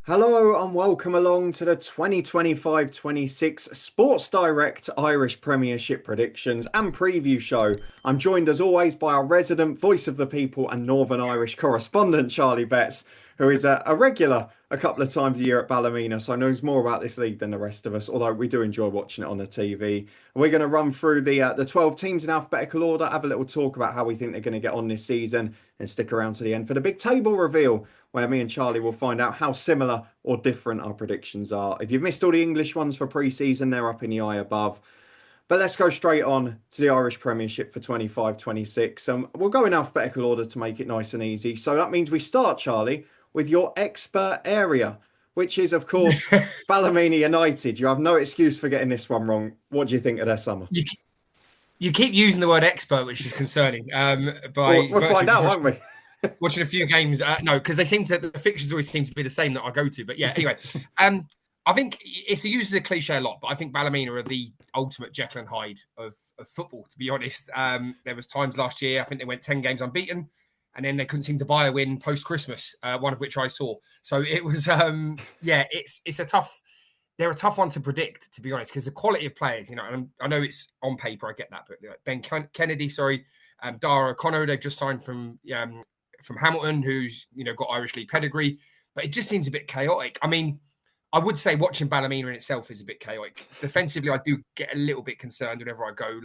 Hello and welcome along to the 2025-26 Sports Direct Irish Premiership predictions and preview show. I'm joined as always by our resident voice of the people and Northern Irish correspondent Charlie Betts, who is a regular a couple of times a year at Ballymena, so knows more about this league than the rest of us, although we do enjoy watching it on the TV. We're going to run through the 12 teams in alphabetical order, have a little talk about how we think they're going to get on this season, and stick around to the end for the big table reveal, where me and Charlie will find out how similar or different our predictions are. If you've missed all the English ones for pre-season, they're up in the eye above. But let's go straight on to the Irish Premiership for 25-26. We'll go in alphabetical order to make it nice and easy. So that means we start, Charlie, with your expert area, which is, of course, Ballymena United. You have no excuse for getting this one wrong. What do you think of their summer? You keep using the word expert, which is concerning. We'll find out, won't we? Watching a few games, no, because the fixtures always seem to be the same that I go to. But yeah, anyway, I think it's used as a cliche a lot, but I think Ballymena are the ultimate Jekyll and Hyde of football, to be honest. There was times last year, I think they went 10 games unbeaten, and then they couldn't seem to buy a win post-Christmas, one of which I saw. So it was, it's a tough, they're a tough one to predict, to be honest, because the quality of players, and I know it's on paper, I get that, but Ben Kennedy, Dara O'Connor, they've just signed from Hamilton, who's, got Irish League pedigree, but it just seems a bit chaotic. I mean, I would say watching Ballymena in itself is a bit chaotic. Defensively, I do get a little bit concerned whenever I go.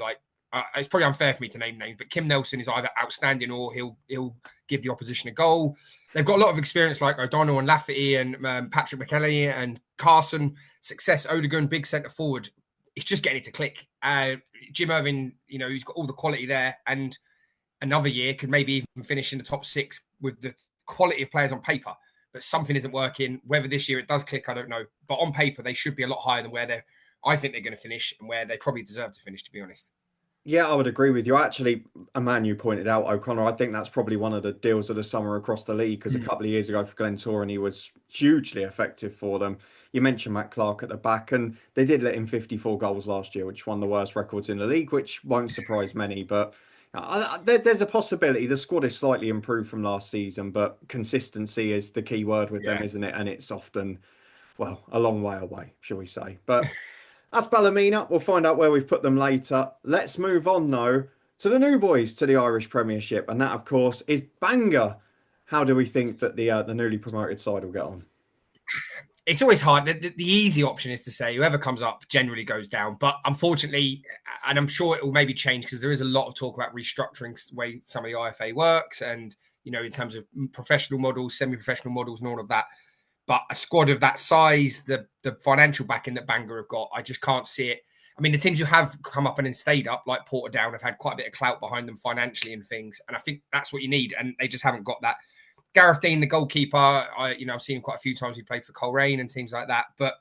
It's probably unfair for me to name names, but Kim Nelson is either outstanding or he'll give the opposition a goal. They've got a lot of experience like O'Donnell and Lafferty and Patrick McKelly and Carson, Success Odegan, big centre forward. It's just getting it to click. Jim Irving, he's got all the quality there, and another year could maybe even finish in the top six with the quality of players on paper. But something isn't working. Whether this year it does click, I don't know. But on paper, they should be a lot higher than where I think they're going to finish and where they probably deserve to finish, to be honest. Yeah, I would agree with you. Actually, a man you pointed out, O'Connor, I think that's probably one of the deals of the summer across the league, because a couple of years ago for Glentoran, he was hugely effective for them. You mentioned Matt Clark at the back, and they did let in 54 goals last year, which is one of the worst records in the league, which won't surprise many. But there's a possibility the squad is slightly improved from last season, but consistency is the key word with them, isn't it? And it's often, well, a long way away, shall we say. But that's Ballymena. We'll find out where we've put them later. Let's move on, though, to the new boys to the Irish Premiership. And that, of course, is Bangor. How do we think that the newly promoted side will get on? It's always hard. The easy option is to say whoever comes up generally goes down. But unfortunately, and I'm sure it will maybe change, because there is a lot of talk about restructuring the way some of the IFA works and, in terms of professional models, semi-professional models and all of that. But a squad of that size, the financial backing that Bangor have got, I just can't see it. I mean, the teams who have come up and then stayed up, like Portadown, have had quite a bit of clout behind them financially and things. And I think that's what you need. And they just haven't got that. Gareth Dean, the goalkeeper, I've seen him quite a few times. He played for Coleraine and teams like that. But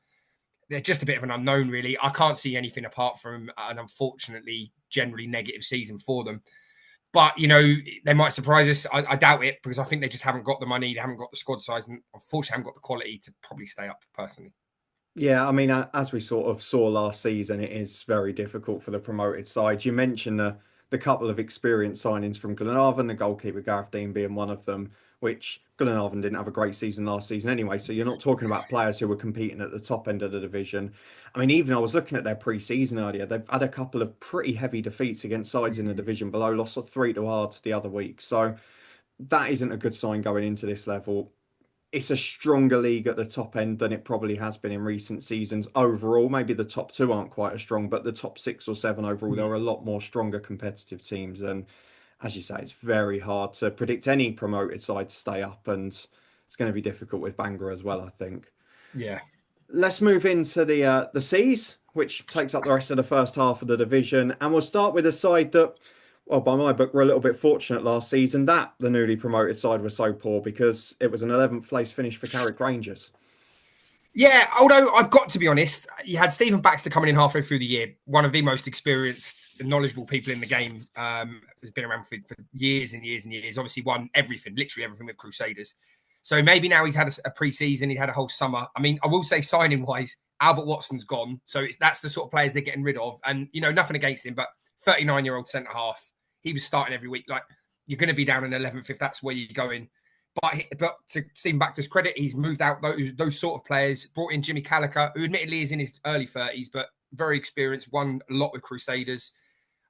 they're just a bit of an unknown, really. I can't see anything apart from an unfortunately generally negative season for them. But, they might surprise us. I doubt it, because I think they just haven't got the money. They haven't got the squad size, and unfortunately haven't got the quality to probably stay up, personally. Yeah, I mean, as we sort of saw last season, it is very difficult for the promoted side. You mentioned the couple of experienced signings from Glenavon, the goalkeeper Gareth Dean being one of them, which Glenavon didn't have a great season last season anyway. So you're not talking about players who were competing at the top end of the division. I mean, even I was looking at their pre-season earlier, they've had a couple of pretty heavy defeats against sides in the division below, lost 3 to Hearts the other week. So that isn't a good sign going into this level. It's a stronger league at the top end than it probably has been in recent seasons overall. Maybe the top 2 aren't quite as strong, but the top 6 or 7 overall, there are a lot more stronger competitive teams. And as you say, it's very hard to predict any promoted side to stay up, and it's going to be difficult with Bangor as well, I think. Yeah. Let's move into the Seas, which takes up the rest of the first half of the division. And we'll start with a side that, well, by my book, we're a little bit fortunate last season that the newly promoted side was so poor, because it was an 11th place finish for Carrick Rangers. Yeah, although I've got to be honest, you had Stephen Baxter coming in halfway through the year, one of the most experienced and knowledgeable people in the game, has been around for years and years and years, obviously won everything, literally everything with Crusaders. So maybe now he's had a pre-season, he had a whole summer. I mean, I will say signing-wise, Albert Watson's gone. So that's the sort of players they're getting rid of. And, nothing against him, but 39-year-old centre-half, he was starting every week. Like, you're going to be down in 11th if that's where you're going. But to Stephen Baxter's credit, he's moved out those sort of players, brought in Jimmy Calica, who admittedly is in his early 30s, but very experienced, won a lot with Crusaders.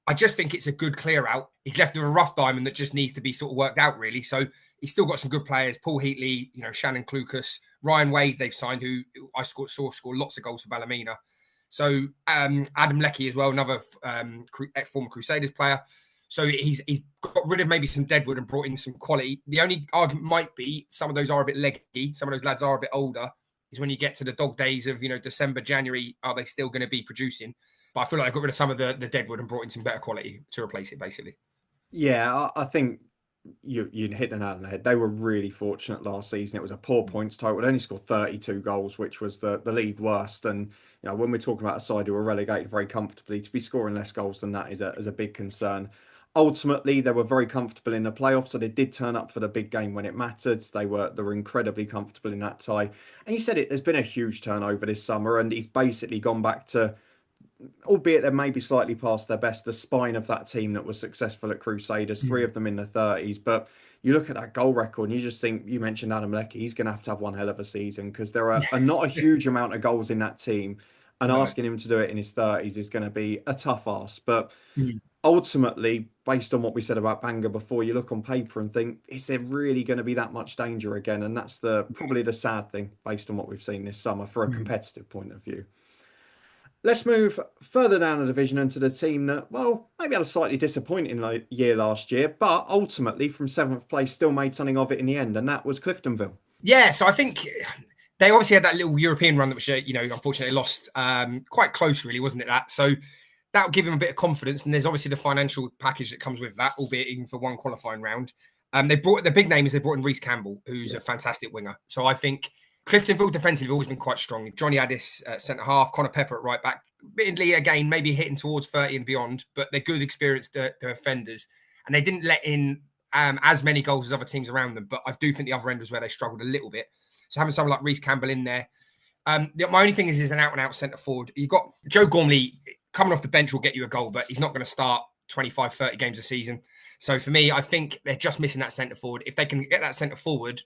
I just think it's a good clear out. He's left with a rough diamond that just needs to be sort of worked out, really. So he's still got some good players. Paul Heatley, Shannon Clucas, Ryan Wade they've signed, who I saw score lots of goals for Ballymena. So Adam Leckie as well, another former Crusaders player. So he's got rid of maybe some deadwood and brought in some quality. The only argument might be some of those are a bit leggy. Some of those lads are a bit older. Is when you get to the dog days of December, January, are they still going to be producing? But I feel like I got rid of some of the deadwood and brought in some better quality to replace it, basically. Yeah, I think you hit the nail on the head. They were really fortunate last season. It was a poor points total. They only scored 32 goals, which was the league worst. And when we're talking about a side who were relegated very comfortably, to be scoring less goals than that is a big concern. Ultimately, they were very comfortable in the playoffs, so they did turn up for the big game when it mattered. They were incredibly comfortable in that tie. And you said it, there's been a huge turnover this summer, and he's basically gone back to, albeit they're maybe slightly past their best, the spine of that team that was successful at Crusaders, three of them in the 30s. But you look at that goal record and you just think, you mentioned Adam Leckie, he's going to have one hell of a season, because there are not a huge amount of goals in that team. And asking him to do it in his 30s is going to be a tough ask. But ultimately, based on what we said about Bangor before, you look on paper and think, is there really going to be that much danger again? And that's probably the sad thing, based on what we've seen this summer, for a competitive point of view. Let's move further down the division into the team that, well, maybe had a slightly disappointing year last year, but ultimately from 7th place still made something of it in the end, and that was Cliftonville. Yeah, so I think they obviously had that little European run, which unfortunately lost quite close, really, wasn't it? That so that will give them a bit of confidence, and there's obviously the financial package that comes with that, albeit even for one qualifying round. They brought the big name is they brought in Reece Campbell, who's a fantastic winger. So I think Cliftonville defensively have always been quite strong. Johnny Addis at centre half, Connor Pepper at right back. Admittedly, again, maybe hitting towards 30 and beyond, but they're good, experienced defenders, and they didn't let in as many goals as other teams around them. But I do think the other end was where they struggled a little bit. So having someone like Reece Campbell in there, my only thing is he's an out-and-out centre forward. You've got Joe Gormley coming off the bench will get you a goal, but he's not going to start 25, 30 games a season. So for me, I think they're just missing that centre forward. If they can get that centre forward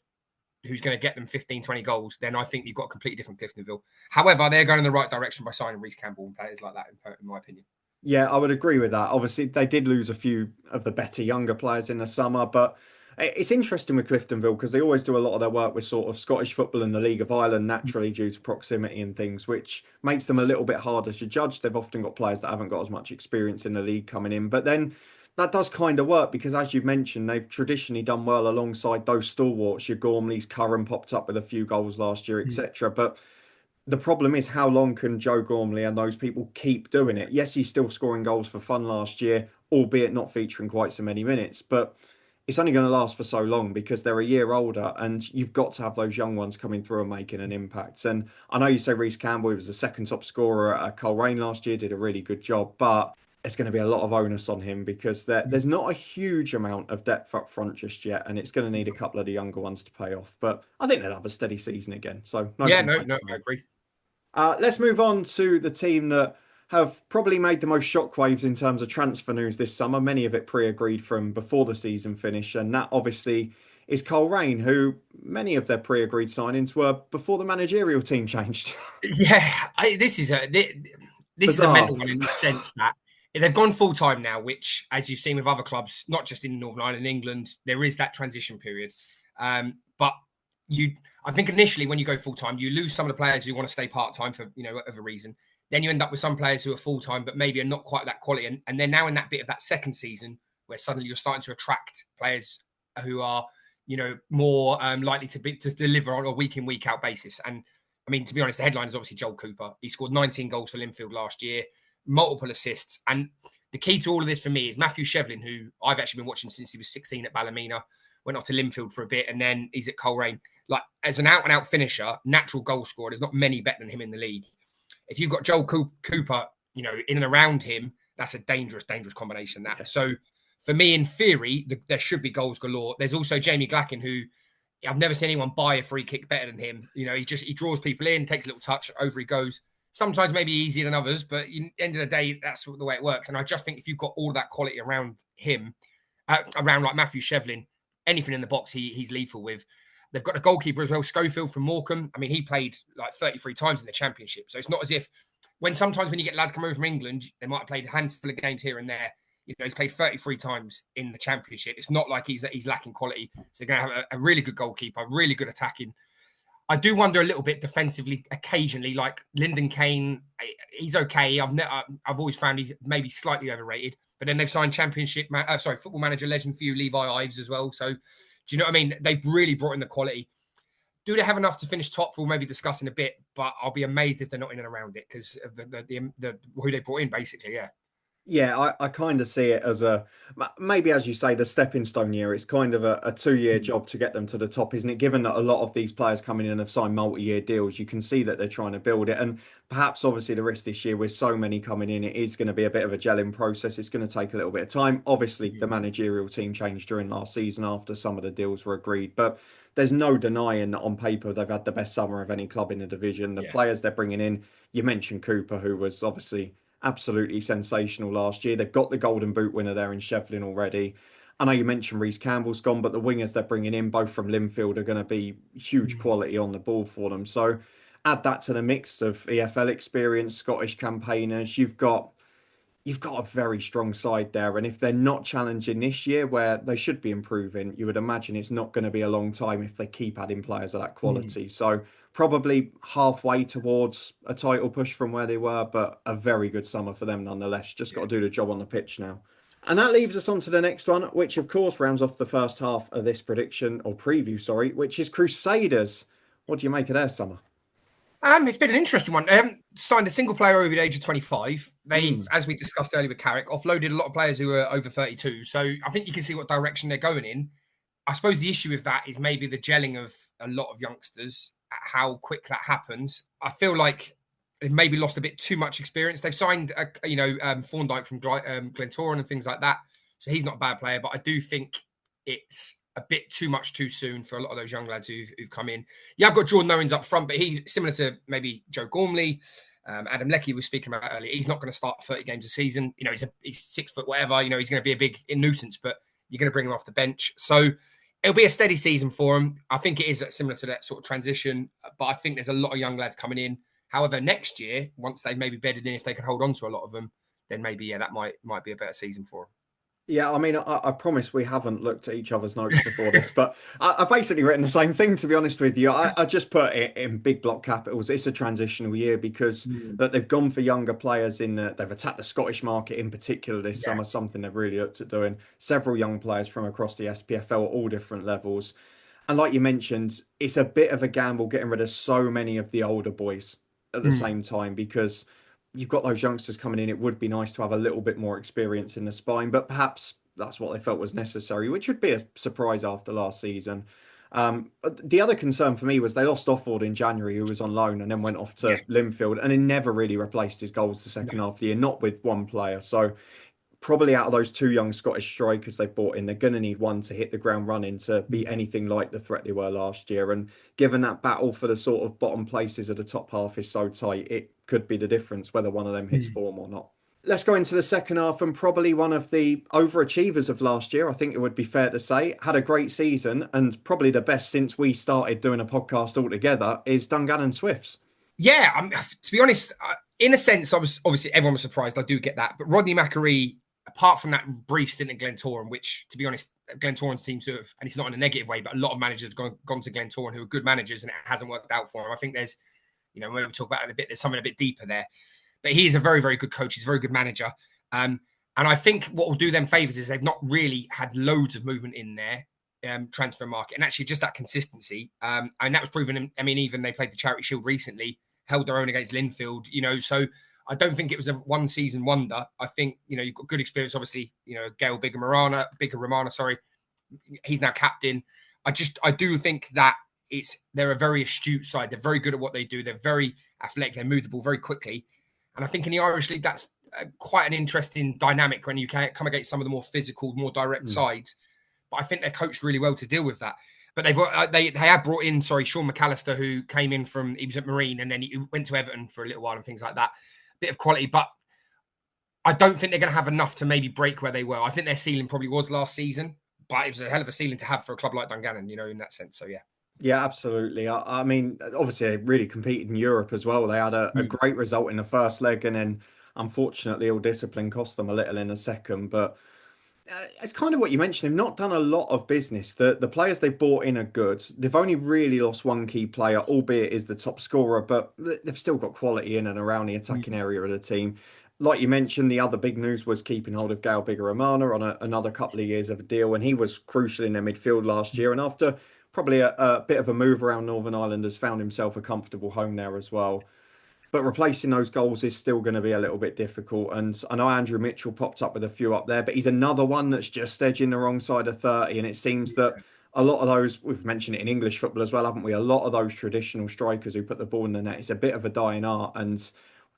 who's going to get them 15, 20 goals, then I think you've got a completely different Cliftonville. However, they're going in the right direction by signing Reece Campbell and players like that, in my opinion. Yeah, I would agree with that. Obviously, they did lose a few of the better younger players in the summer, but it's interesting with Cliftonville because they always do a lot of their work with sort of Scottish football and the League of Ireland naturally due to proximity and things, which makes them a little bit harder to judge. They've often got players that haven't got as much experience in the league coming in, but then that does kind of work because, as you've mentioned, they've traditionally done well alongside those stalwarts. Your Gormley's, Curran popped up with a few goals last year, etc. But the problem is, how long can Joe Gormley and those people keep doing it? Yes, he's still scoring goals for fun last year, albeit not featuring quite so many minutes, but it's only going to last for so long because they're a year older and you've got to have those young ones coming through and making an impact. And I know you say Reece Campbell, he was the second top scorer at Coleraine last year, did a really good job, but it's going to be a lot of onus on him because there's not a huge amount of depth up front just yet, and it's going to need a couple of the younger ones to pay off. But I think they'll have a steady season again. So no, I agree. Let's move on to the team that have probably made the most shockwaves in terms of transfer news this summer, many of it pre-agreed from before the season finish, and that obviously is Coleraine, who many of their pre-agreed signings were before the managerial team changed. Yeah, this is a mental one in the sense that they've gone full-time now, which, as you've seen with other clubs, not just in Northern Ireland, England, there is that transition period. But I think initially when you go full-time, you lose some of the players who want to stay part-time for, whatever reason. Then you end up with some players who are full-time, but maybe are not quite that quality. And they're now in that bit of that second season where suddenly you're starting to attract players who are, more likely to deliver on a week in, week out basis. And I mean, to be honest, the headline is obviously Joel Cooper. He scored 19 goals for Linfield last year, multiple assists. And the key to all of this for me is Matthew Shevlin, who I've actually been watching since he was 16 at Ballymena, went off to Linfield for a bit, and then he's at Coleraine. Like, as an out-and-out finisher, natural goal scorer, there's not many better than him in the league. If you've got Joel Cooper, in and around him, that's a dangerous, dangerous combination. That. Yeah. So for me, in theory, there should be goals galore. There's also Jamie Glacken, who I've never seen anyone buy a free kick better than him. He draws people in, takes a little touch, over he goes. Sometimes maybe easier than others, but at the end of the day, that's the way it works. And I just think if you've got all of that quality around him, around like Matthew Shevlin, anything in the box, he's lethal with. They've got a goalkeeper as well, Schofield from Morecambe. I mean, he played like 33 times in the Championship. So it's not as if sometimes when you get lads coming over from England, they might have played a handful of games here and there. He's played 33 times in the Championship. It's not like he's lacking quality. So they're going to have a really good goalkeeper, really good attacking. I do wonder a little bit defensively occasionally, like Lyndon Kane. He's okay. I've always found he's maybe slightly overrated. But then they've signed Football Manager legend for you, Levi Ives as well. So do you know what I mean? They've really brought in the quality. Do they have enough to finish top? We'll maybe discuss in a bit, but I'll be amazed if they're not in and around it because of the who they brought in, basically. Yeah. Yeah, I kind of see it as maybe, as you say, the stepping stone year. It's kind of a 2-year job to get them to the top, isn't it? Given that a lot of these players coming in have signed multi-year deals, you can see that they're trying to build it. And perhaps, obviously, the rest this year with so many coming in, it is going to be a bit of a gelling process. It's going to take a little bit of time. Obviously, the managerial team changed during last season after some of the deals were agreed, but there's no denying that on paper they've had the best summer of any club in the division. The players they're bringing in, you mentioned Cooper, who was obviously absolutely sensational last year. They've got the Golden Boot winner there in Shevlin already. I know you mentioned Reece Campbell's gone, but the wingers they're bringing in, both from Linfield, are going to be huge quality on the ball for them. So add that to the mix of EFL experience, Scottish campaigners. You've got a very strong side there. And if they're not challenging this year, where they should be improving, you would imagine it's not going to be a long time if they keep adding players of that quality. So probably halfway towards a title push from where they were, but a very good summer for them nonetheless. Just got to do the job on the pitch now. And that leaves us on to the next one, which of course rounds off the first half of this prediction, or preview, sorry, which is Crusaders. What do you make of their summer? It's been an interesting one. They haven't signed a single player over the age of 25. They've, as we discussed earlier with Carrick, offloaded a lot of players who are over 32. So I think you can see what direction they're going in. I suppose the issue with that is maybe the gelling of a lot of youngsters, how quick that happens. I feel like they've maybe lost a bit too much experience. They've signed, Thorndike from Glentoran and things like that. So he's not a bad player, but I do think it's a bit too much too soon for a lot of those young lads who've come in. Yeah, I've got Jordan Owens up front, but he's similar to maybe Joe Gormley, Adam Leckie was speaking about earlier. He's not going to start 30 games a season. He's 6 foot whatever. He's going to be a big nuisance, but you're going to bring him off the bench. So it'll be a steady season for him. I think it is similar to that sort of transition, but I think there's a lot of young lads coming in. However, next year, once they've maybe bedded in, if they can hold on to a lot of them, then maybe, that might be a better season for them. Yeah, I mean, I promise we haven't looked at each other's notes before this, but I've basically written the same thing, to be honest with you. I just put it in big block capitals. It's a transitional year because that they've gone for younger players they've attacked the Scottish market in particular this summer, something they've really looked at doing. Several young players from across the SPFL at all different levels. And like you mentioned, it's a bit of a gamble getting rid of so many of the older boys at the same time because you've got those youngsters coming in. It would be nice to have a little bit more experience in the spine, but perhaps that's what they felt was necessary, which would be a surprise after last season. The other concern for me was they lost Offord in January, who was on loan and then went off to Linfield, and he never really replaced his goals the second half of the year, not with one player. So probably out of those 2 young Scottish strikers they brought in, they're going to need one to hit the ground running to be anything like the threat they were last year. And given that battle for the sort of bottom places of the top half is so tight, it could be the difference whether one of them hits form or not. Let's go into the second half, and probably one of the overachievers of last year, I think it would be fair to say, had a great season and probably the best since we started doing a podcast altogether, is Dungannon Swifts. Yeah, to be honest, in a sense, obviously everyone was surprised. I do get that. But Rodney Macquarie, apart from that brief stint at Glentoran, which, to be honest, Glentoran seems to have, and it's not in a negative way, but a lot of managers have gone to Glentoran who are good managers and it hasn't worked out for them. I think there's, when we talk about it a bit, there's something a bit deeper there. But he is a very, very good coach. He's a very good manager. And I think what will do them favours is they've not really had loads of movement in their transfer market. And actually just that consistency. And that was proven, even they played the Charity Shield recently, held their own against Linfield, so I don't think it was a one season wonder. I think, you've got good experience, obviously, Gail Bigger Romana, sorry. He's now captain. I do think that they're a very astute side. They're very good at what they do. They're very athletic. They move the ball very quickly. And I think in the Irish League, that's quite an interesting dynamic when you can come against some of the more physical, more direct sides. But I think they're coached really well to deal with that. But they have brought in, Sean McAllister, who came in he was at Marine and then he went to Everton for a little while and things like that. Bit of quality, but I don't think they're going to have enough to maybe break where they were. I think their ceiling probably was last season, but it was a hell of a ceiling to have for a club like Dungannon, in that sense. So, yeah. Yeah, absolutely. I mean, obviously, they really competed in Europe as well. They had a great result in the first leg, and then unfortunately, ill discipline cost them a little in the second. But it's kind of what you mentioned. They've not done a lot of business. The players they've bought in are good. They've only really lost one key player, albeit is the top scorer, but they've still got quality in and around the attacking area of the team. Like you mentioned, the other big news was keeping hold of Gail Bigger-Romana on another couple of years of a deal, and he was crucial in their midfield last year. And after probably a bit of a move around Northern Ireland, has found himself a comfortable home there as well. But replacing those goals is still going to be a little bit difficult. And I know Andrew Mitchell popped up with a few up there, but he's another one that's just edging the wrong side of 30. And it seems that a lot of those, we've mentioned it in English football as well, haven't we? A lot of those traditional strikers who put the ball in the net, it's a bit of a dying art. And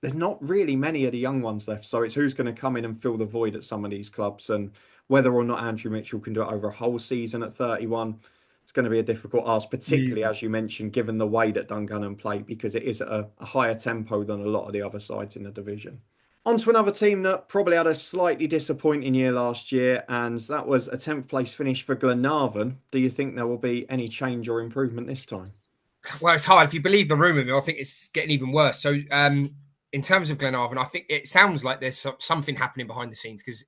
there's not really many of the young ones left. So it's who's going to come in and fill the void at some of these clubs. And whether or not Andrew Mitchell can do it over a whole season at 31, it's going to be a difficult ask, particularly as you mentioned, given the way that Dungannon play, because it is at a higher tempo than a lot of the other sides in the division. On to another team that probably had a slightly disappointing year last year, and that was a 10th place finish for Glenavon. Do you think there will be any change or improvement this time? Well, it's hard. If you believe the rumour mill, I think it's getting even worse. So, in terms of Glenavon, I think it sounds like there's something happening behind the scenes, because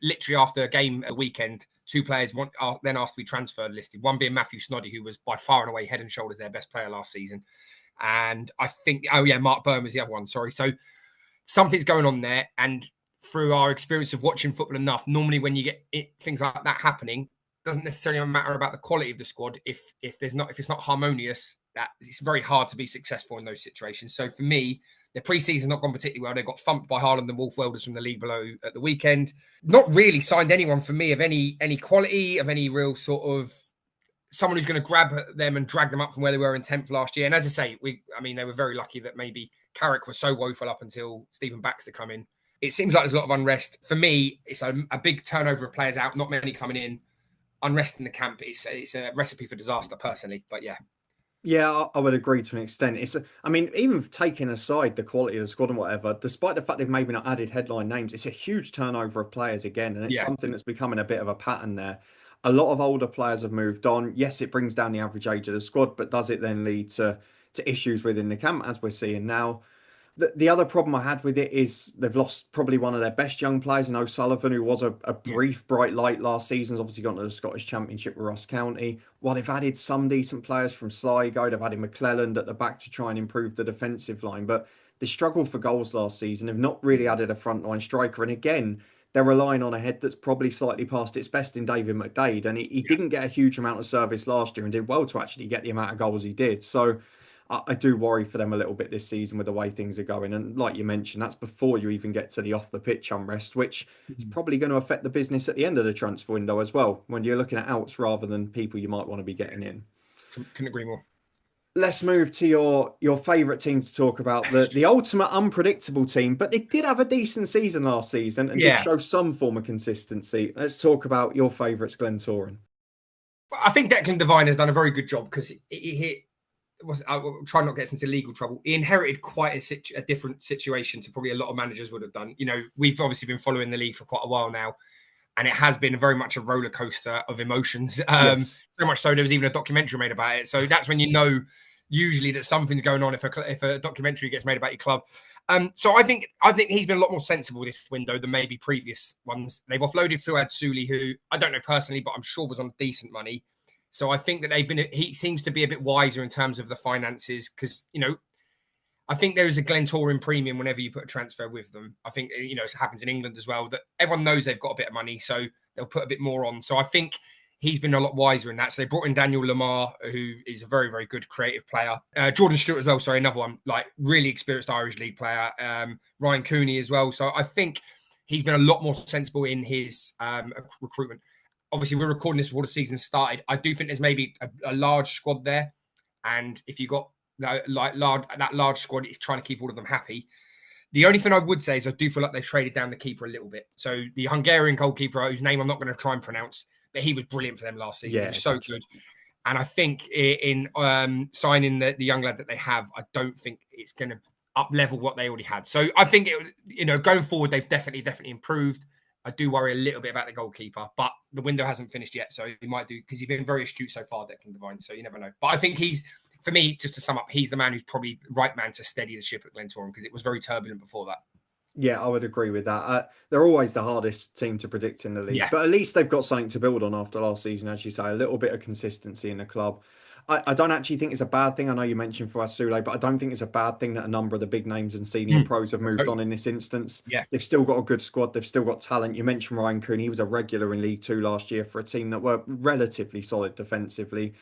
literally after a game at the weekend, two players are then asked to be transferred listed. One being Matthew Snoddy, who was by far and away head and shoulders their best player last season. And I think, Mark Byrne was the other one. Sorry. So something's going on there. And through our experience of watching football enough, normally when you get things like that happening, doesn't necessarily matter about the quality of the squad. If it's not harmonious, that it's very hard to be successful in those situations. So for me, their pre-season not gone particularly well. They got thumped by Harland and Wolf Welders from the league below at the weekend. Not really signed anyone for me of any quality, of any real sort of someone who's going to grab them and drag them up from where they were in 10th last year. And as I say, they were very lucky that maybe Carrick was so woeful up until Stephen Baxter come in. It seems like there's a lot of unrest. For me, it's a big turnover of players out, not many coming in. Unrest in the camp, it's a recipe for disaster personally, but yeah. Yeah, I would agree to an extent. Even taking aside the quality of the squad and whatever, despite the fact they've maybe not added headline names, it's a huge turnover of players again, and it's something that's becoming a bit of a pattern there. A lot of older players have moved on. Yes, it brings down the average age of the squad, but does it then lead to issues within the camp, as we're seeing now? The other problem I had with it is they've lost probably one of their best young players in O'Sullivan, who was a brief bright light last season. He's obviously gone to the Scottish Championship with Ross County. While they've added some decent players from Sligo, they've added McClelland at the back to try and improve the defensive line. But they struggled for goals last season. They've not really added a frontline striker. And again, they're relying on a head that's probably slightly past its best in David McDade. And he didn't get a huge amount of service last year and did well to actually get the amount of goals he did. So I do worry for them a little bit this season with the way things are going. And like you mentioned, that's before you even get to the off the pitch unrest, which is probably going to affect the business at the end of the transfer window as well, when you're looking at outs rather than people you might want to be getting in. Couldn't agree more. Let's move to your favourite team to talk about, the ultimate unpredictable team, but they did have a decent season last season and did show some form of consistency. Let's talk about your favourites, Glentoran. I think Declan Devine has done a very good job, because I'll try not to get into legal trouble. He inherited quite a different situation to probably a lot of managers would have done. We've obviously been following the league for quite a while now, and it has been very much a roller coaster of emotions. Yes. So much so there was even a documentary made about it. So that's when you know usually that something's going on if a documentary gets made about your club. So I think he's been a lot more sensible this window than maybe previous ones. They've offloaded Fuad Suli, who I don't know personally, but I'm sure was on decent money. So I think that he seems to be a bit wiser in terms of the finances, because, I think there is a Glentoran premium whenever you put a transfer with them. I think, it happens in England as well, that everyone knows they've got a bit of money, so they'll put a bit more on. So I think he's been a lot wiser in that. So they brought in Daniel Lamar, who is a very, very good creative player. Jordan Stewart as well, sorry, another one, like really experienced Irish League player. Ryan Cooney as well. So I think he's been a lot more sensible in his recruitment. Obviously, we're recording this before the season started. I do think there's maybe a large squad there. And if you got that large squad, it's trying to keep all of them happy. The only thing I would say is I do feel like they've traded down the keeper a little bit. So the Hungarian goalkeeper, whose name I'm not going to try and pronounce, but he was brilliant for them last season. He was so good. And I think in signing the young lad that they have, I don't think it's going to up level what they already had. So I think going forward, they've definitely improved. I do worry a little bit about the goalkeeper, but the window hasn't finished yet, so he might do, because he's been very astute so far, Declan Devine. So you never know. But I think for me, just to sum up, he's the man who's probably the right man to steady the ship at Glentoran, because it was very turbulent before that. Yeah, I would agree with that. They're always the hardest team to predict in the league, Yeah. but at least they've got something to build on after last season, as you say, a little bit of consistency in the club. I don't actually think it's a bad thing. I know you mentioned for us, Sule, but I don't think it's a bad thing that a number of the big names and senior pros have moved on in this instance. Yeah. They've still got a good squad. They've still got talent. You mentioned Ryan Coon. He was a regular in League Two last year for a team that were relatively solid defensively.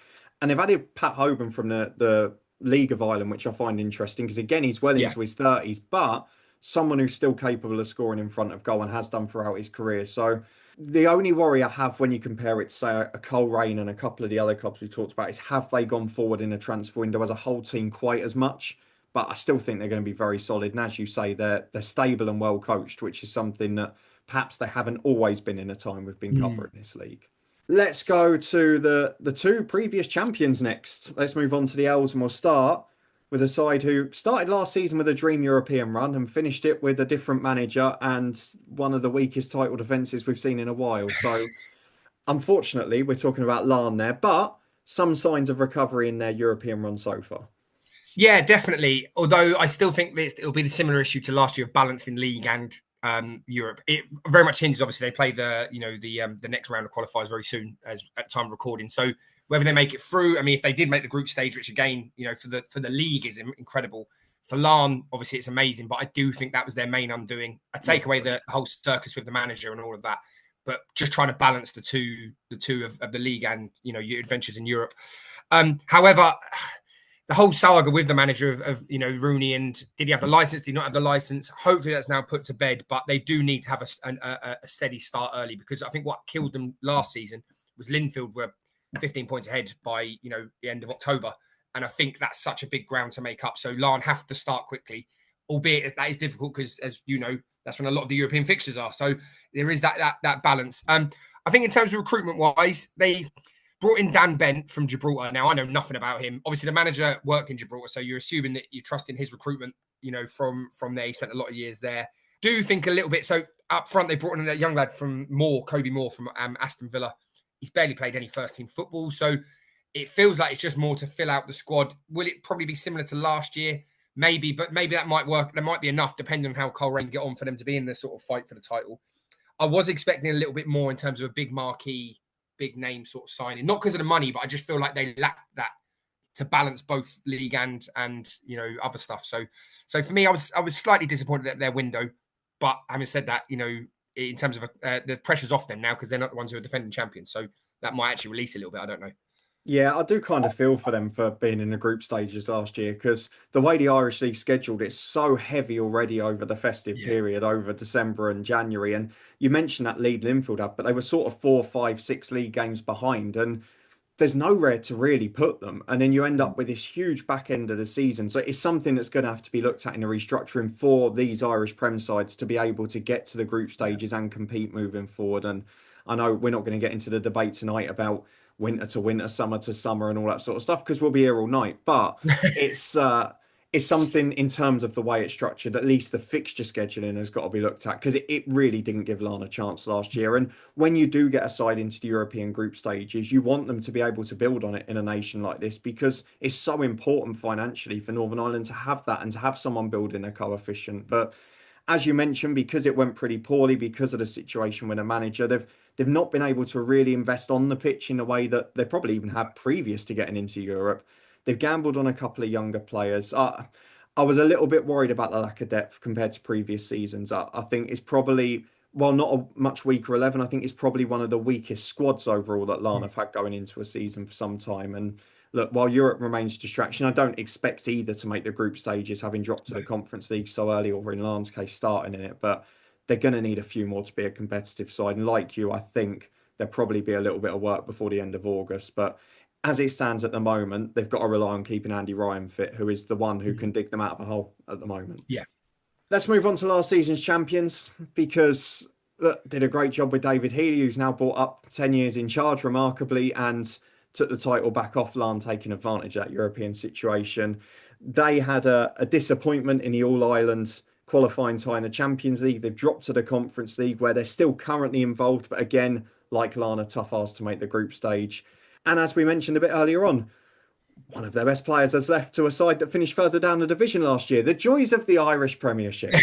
And they've added Pat Hoban from the League of Ireland, which I find interesting because, again, he's well into his 30s, but someone who's still capable of scoring in front of goal and has done throughout his career. So the only worry I have when you compare it to, say, a Coleraine and a couple of the other clubs we talked about is, have they gone forward in a transfer window as a whole team quite as much? But I still think they're going to be very solid. And as you say, they're stable and well coached, which is something that perhaps they haven't always been in a time we've been covering this league. Let's go to the two previous champions next. Let's move on to the L's, and we'll start with a side who started last season with a dream European run and finished it with a different manager and one of the weakest title defences we've seen in a while. So, unfortunately, we're talking about Larne there, but some signs of recovery in their European run so far. Yeah, definitely. Although I still think it'll be the similar issue to last year of balancing league and Europe. It very much hinges. Obviously, they play the next round of qualifiers very soon, as at time of recording. So whether they make it through, I mean, if they did make the group stage, which again, for the league is incredible. For Larne, obviously, it's amazing, but I do think that was their main undoing. I take away the whole circus with the manager and all of that, but just trying to balance the two of the league and your adventures in Europe. However, the whole saga with the manager of Rooney, and did he have the license? Did he not have the license? Hopefully that's now put to bed, but they do need to have a steady start early, because I think what killed them last season was Linfield were 15 points ahead by the end of October, and I think that's such a big ground to make up. So Larne have to start quickly, albeit that is difficult because, as you know, that's when a lot of the European fixtures are. So there is that balance. I think in terms of recruitment wise, they brought in Dan Bent from Gibraltar. Now, I know nothing about him. Obviously, the manager worked in Gibraltar, so you're assuming that you trust in his recruitment, from there. He spent a lot of years there. Do think a little bit. So up front, they brought in a young lad from Kobe Moore from Aston Villa. He's barely played any first-team football, so it feels like it's just more to fill out the squad. Will it probably be similar to last year? Maybe, but maybe that might work. That might be enough, depending on how Coleraine get on, for them to be in this sort of fight for the title. I was expecting a little bit more in terms of a big marquee, big name sort of signing, not because of the money, but I just feel like they lack that to balance both league and other stuff. So for me, I was slightly disappointed at their window, but having said that, in terms of the pressure's off them now because they're not the ones who are defending champions. So that might actually release a little bit. I don't know. Yeah, I do kind of feel for them for being in the group stages last year, because the way the Irish League scheduled, it's so heavy already over the festive period, over December and January. And you mentioned that lead Linfield have, but they were sort of 4, 5, 6 league games behind, and there's nowhere to really put them. And then you end up with this huge back end of the season. So it's something that's going to have to be looked at in the restructuring for these Irish Prem sides to be able to get to the group stages and compete moving forward. And I know we're not going to get into the debate tonight about winter to winter, summer to summer, and all that sort of stuff, because we'll be here all night. But it's something in terms of the way it's structured. At least the fixture scheduling has got to be looked at, because it really didn't give Larne a chance last year. And when you do get a side into the European group stages, you want them to be able to build on it in a nation like this, because it's so important financially for Northern Ireland to have that and to have someone building a coefficient. But as you mentioned, because it went pretty poorly because of the situation with a manager, they've not been able to really invest on the pitch in a way that they probably even had previous to getting into Europe. They've gambled on a couple of younger players. I was a little bit worried about the lack of depth compared to previous seasons. I think it's probably, while not a much weaker 11, I think it's probably one of the weakest squads overall that Larne have had going into a season for some time. And look, while Europe remains a distraction, I don't expect either to make the group stages, having dropped to the Conference League so early, or in Larne's case, starting in it. But they're going to need a few more to be a competitive side. And like you, I think there'll probably be a little bit of work before the end of August. But as it stands at the moment, they've got to rely on keeping Andy Ryan fit, who is the one who can dig them out of a hole at the moment. Yeah. Let's move on to last season's champions, because look, did a great job with David Healy, who's now brought up 10 years in charge remarkably, and took the title back off Larne, taking advantage of that European situation. They had a disappointment in the All-Ireland qualifying tie in the Champions League. They've dropped to the Conference League where they're still currently involved, but again, like Lana, tough ask to make the group stage. And as we mentioned a bit earlier on, one of their best players has left to a side that finished further down the division last year. The joys of the Irish Premiership.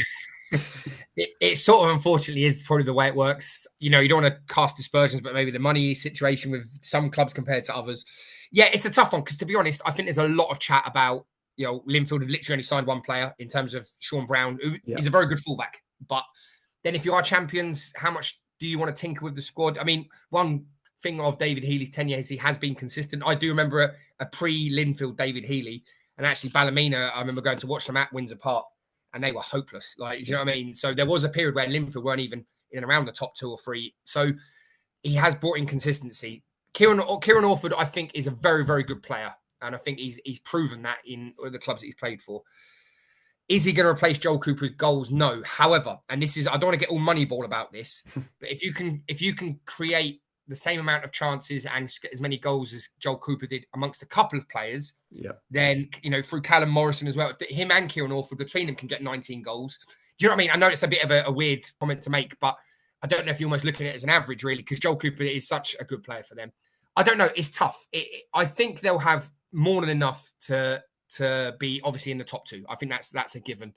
It sort of unfortunately is probably the way it works. You know, you don't want to cast dispersions, but maybe the money situation with some clubs compared to others. Yeah, it's a tough one because, to be honest, I think there's a lot of chat about, you know, Linfield have literally only signed one player in terms of Sean Brown, who is a very good fullback. But then if you are champions, how much do you want to tinker with the squad? I mean, one thing of David Healy's tenure is he has been consistent. I do remember a pre-Linfield David Healy, and actually Ballymena, I remember going to watch them at Windsor Park, and they were hopeless. Like, you know what I mean? So there was a period where Linfield weren't even in and around the top 2 or 3. So he has brought in consistency. Kieran Orford, I think, is a very, very good player. And I think he's proven that in the clubs that he's played for. Is he going to replace Joel Cooper's goals? No. However, and this is, I don't want to get all Moneyball about this, but if you can create the same amount of chances and get as many goals as Joel Cooper did amongst a couple of players, then, you know, through Callum Morrison as well, if him and Kieran Orford between them can get 19 goals. Do you know what I mean? I know it's a bit of a weird comment to make, but I don't know if you're almost looking at it as an average, really, because Joel Cooper is such a good player for them. I don't know. It's tough. I think they'll have more than enough to be obviously in the top 2. I think that's a given.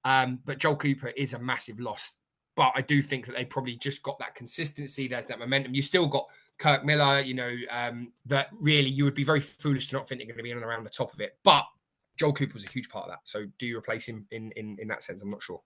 But Joel Cooper is a massive loss. But I do think that they probably just got that consistency. There's that momentum. You still got Kirk Miller, you know, that really you would be very foolish to not think they're going to be in and around the top of it. But Joel Cooper was a huge part of that. So do you replace him in that sense? I'm not sure.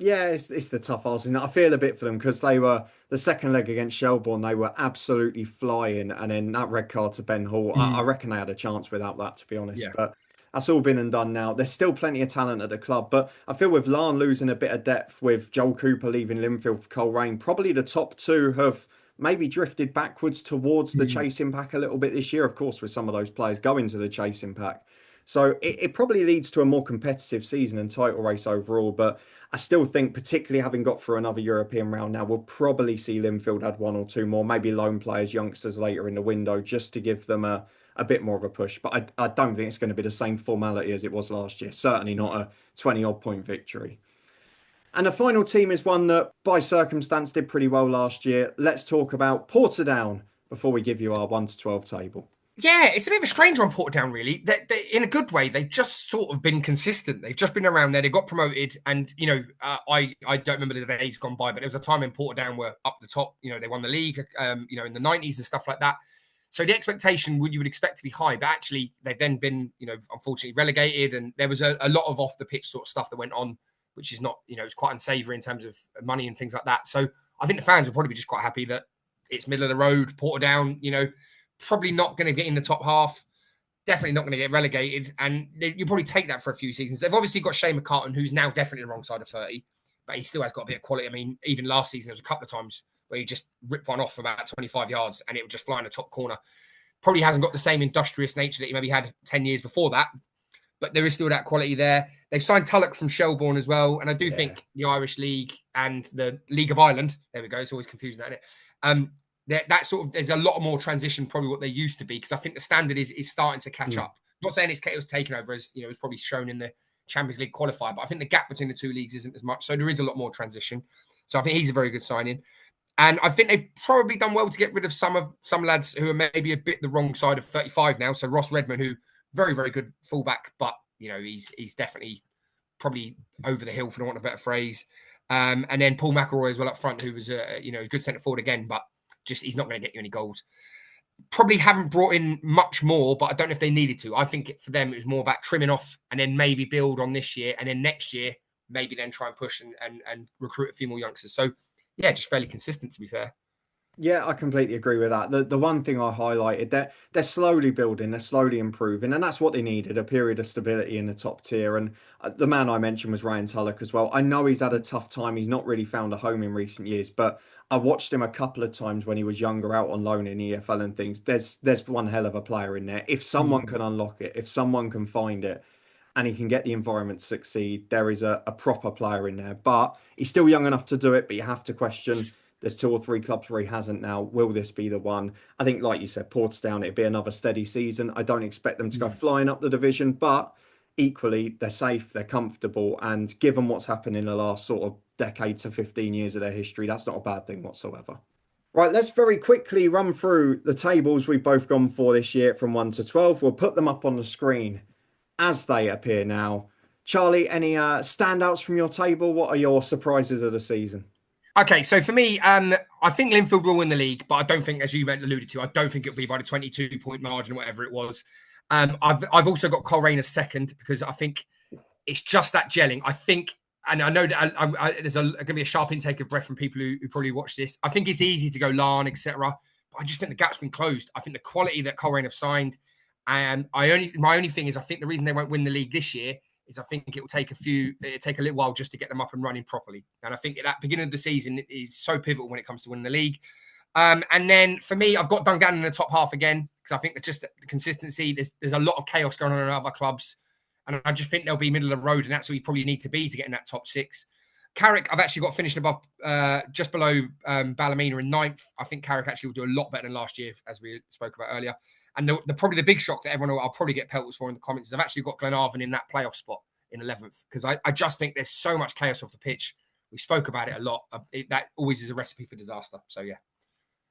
Yeah, it's the tough odds. And I feel a bit for them because they were the second leg against Shelbourne. They were absolutely flying. And then that red card to Ben Hall, I reckon they had a chance without that, to be honest. Yeah. But that's all been and done now. There's still plenty of talent at the club. But I feel with Larne losing a bit of depth, with Joel Cooper leaving Linfield for Coleraine, probably the top 2 have maybe drifted backwards towards the chasing pack a little bit this year. Of course, with some of those players going to the chasing pack. So it probably leads to a more competitive season and title race overall. But I still think, particularly having got through another European round now, we'll probably see Linfield add 1 or 2 more, maybe loan players, youngsters later in the window, just to give them a bit more of a push. But I don't think it's going to be the same formality as it was last year. Certainly not a 20-odd point victory. And the final team is one that, by circumstance, did pretty well last year. Let's talk about Portadown before we give you our 1 to 12 table. Yeah, it's a bit of a strange one, Portadown, really. They, in a good way, they've just sort of been consistent. They've just been around there. They got promoted. And, you know, I don't remember the days gone by, but there was a time when Portadown were up the top. You know, they won the league, you know, in the 90s and stuff like that. So the expectation you would expect to be high, but actually they've then been, you know, unfortunately relegated. And there was a lot of off the pitch sort of stuff that went on, which is not, you know, it's quite unsavoury in terms of money and things like that. So I think the fans will probably be just quite happy that it's middle of the road, Portadown, you know, probably not going to get in the top half, definitely not going to get relegated. And you probably take that for a few seasons. They've obviously got Shane McCartan, who's now definitely the wrong side of 30, but he still has got a bit of quality. I mean, even last season, there was a couple of times where he just ripped one off from about 25 yards and it would just fly in the top corner. Probably hasn't got the same industrious nature that he maybe had 10 years before that, but there is still that quality there. They've signed Tulloch from Shelbourne as well. And I do think the Irish League and the League of Ireland, there we go, it's always confusing, isn't it? That sort of, there's a lot more transition, probably what they used to be, because I think the standard is starting to catch up. Not saying it was taken over, as you know, it's probably shown in the Champions League qualifier, but I think the gap between the 2 leagues isn't as much. So there is a lot more transition. So I think he's a very good signing. And I think they've probably done well to get rid of some lads who are maybe a bit the wrong side of 35 now. So Ross Redmond, who very, very good fullback, but you know, he's definitely probably over the hill, for the want of a better phrase. And then Paul McElroy as well up front, who was a good centre forward again, but just he's not going to get you any goals. Probably haven't brought in much more, but I don't know if they needed to. I think for them it was more about trimming off and then maybe build on this year, and then next year maybe then try and push and recruit a few more youngsters. So yeah, just fairly consistent, to be fair. Yeah, I completely agree with that. The one thing I highlighted, they're slowly building, they're slowly improving, and that's what they needed, a period of stability in the top tier. And the man I mentioned was Ryan Tulloch as well. I know he's had a tough time. He's not really found a home in recent years, but I watched him a couple of times when he was younger out on loan in EFL and things. There's one hell of a player in there. If someone can unlock it, if someone can find it, and he can get the environment to succeed, there is a proper player in there. But he's still young enough to do it, but you have to question, there's 2 or 3 clubs where he hasn't now. Will this be the one? I think, like you said, Portsdown, it'd be another steady season. I don't expect them to go flying up the division, but equally, they're safe, they're comfortable, and given what's happened in the last sort of decade to 15 years of their history, that's not a bad thing whatsoever. Right, let's very quickly run through the tables we've both gone for this year from 1 to 12. We'll put them up on the screen as they appear now. Charlie, any standouts from your table? What are your surprises of the season? Okay, so for me, I think Linfield will win the league, but I don't think, as you alluded to, I don't think it'll be by the 22-point margin, whatever it was. I've also got Coleraine as second because I think it's just that gelling. I think, and I know that there's going to be a sharp intake of breath from people who probably watch this. I think it's easy to go Larn, etc. But I just think the gap's been closed. I think the quality that Coleraine have signed, and my only thing is I think the reason they won't win the league this year is I think it'll take a little while just to get them up and running properly. And I think at that beginning of the season is so pivotal when it comes to winning the league. And then for me, I've got Dungannon in the top half again because I think that just the consistency, there's a lot of chaos going on in other clubs. And I just think they'll be middle of the road, and that's where you probably need to be to get in that top six. Carrick, I've actually got finishing above, just below Ballymena in ninth. I think Carrick actually will do a lot better than last year, as we spoke about earlier. And probably the big shock that everyone I'll probably get pelters for in the comments is I've actually got Glenarvan in that playoff spot in 11th because I just think there's so much chaos off the pitch. We spoke about it a lot. That always is a recipe for disaster. So, yeah.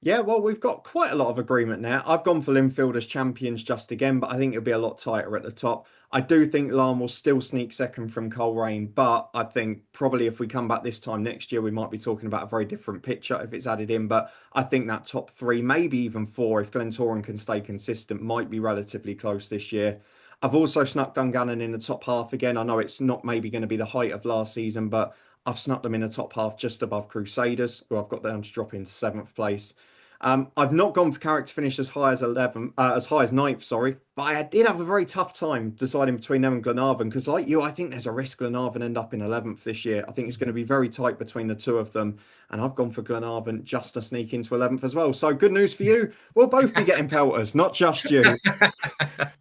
Yeah, well, we've got quite a lot of agreement now. I've gone for Linfield as champions just again, but I think it'll be a lot tighter at the top. I do think Larne will still sneak second from Coleraine, but I think probably if we come back this time next year, we might be talking about a very different picture if it's added in. But I think that top three, maybe even four, if Glentoran can stay consistent, might be relatively close this year. I've also snuck Dungannon in the top half again. I know it's not maybe going to be the height of last season, but I've snuck them in the top half just above Crusaders, who I've got them to drop into 7th place. I've not gone for Carrick to finish as high as 11, as high as 9th, sorry. But I did have a very tough time deciding between them and Glenarvan because, like you, I think there's a risk Glenarvan end up in 11th this year. I think it's going to be very tight between the two of them, and I've gone for Glenarvan just to sneak into 11th as well. So good news for you. We'll both be getting pelters, not just you.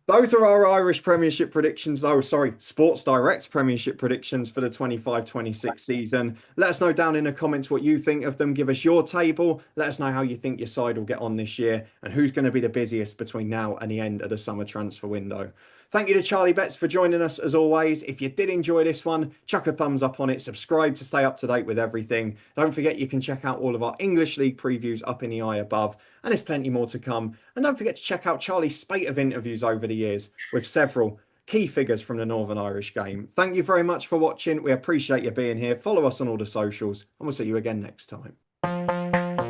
Those are our Irish Premiership predictions. Oh, sorry, Sports Direct Premiership predictions for the 25-26 season. Let us know down in the comments what you think of them. Give us your table. Let us know how you think your side will get on this year and who's going to be the busiest between now and the end of the summer transfer window. Thank you to Charlie Betts for joining us as always. If you did enjoy this one, chuck a thumbs up on it. Subscribe to stay up to date with everything. Don't forget you can check out all of our English League previews up in the eye above. And there's plenty more to come. And don't forget to check out Charlie's spate of interviews over the years with several key figures from the Northern Irish game. Thank you very much for watching. We appreciate you being here. Follow us on all the socials and we'll see you again next time.